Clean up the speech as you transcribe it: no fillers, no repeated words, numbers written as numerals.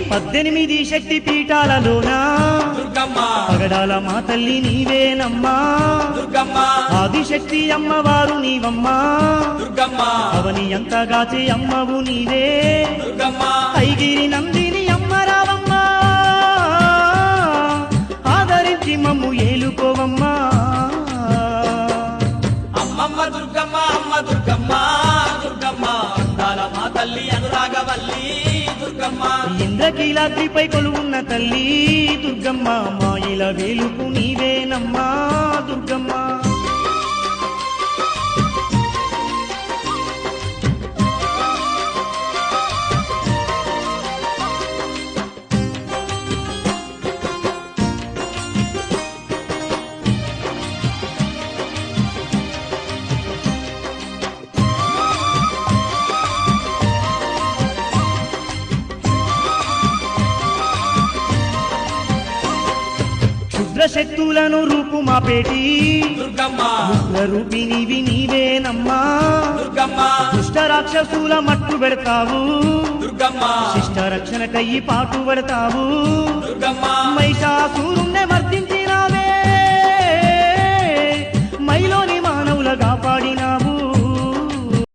18 శక్తి పీఠాలలోన దుర్గమ్మ పగడాల మా తల్లి నీవేనమ్మా దుర్గమ్మ ఆదిశక్తి అమ్మవారు నీవమ్మా దుర్గమ్మ అవని ఎంతగాచే అమ్మవు నీవే దుర్గమ్మ ఐగిరి నందిని అమ్మరావమ్మా ఆదరించి మమ్ము ఏలుకోవమ్మా అమ్మమ్మ దుర్గమ్మ అమ్మ దుర్గమ్మ దుర్గమ్మ అందాల మా తల్లి అనురాగవల్లి దుర్గమ్మ ఇంద్రకీలాద్రిపై కొలువున్న తల్లి దుర్గమ్మ మాయిల వేలుపు నీవేనమ్మా దుర్గమ్మ శక్తులను రూపు మాపేటి దుర్గమ్మ రూపినివి నీవేనమ్మా దుర్గమ్మ దుష్ట రాక్షసుల మట్టు పెడతావు దుర్గమ్మ శిష్ట రక్షణకయ్యి పాటు పడతావు దుర్గమ్మ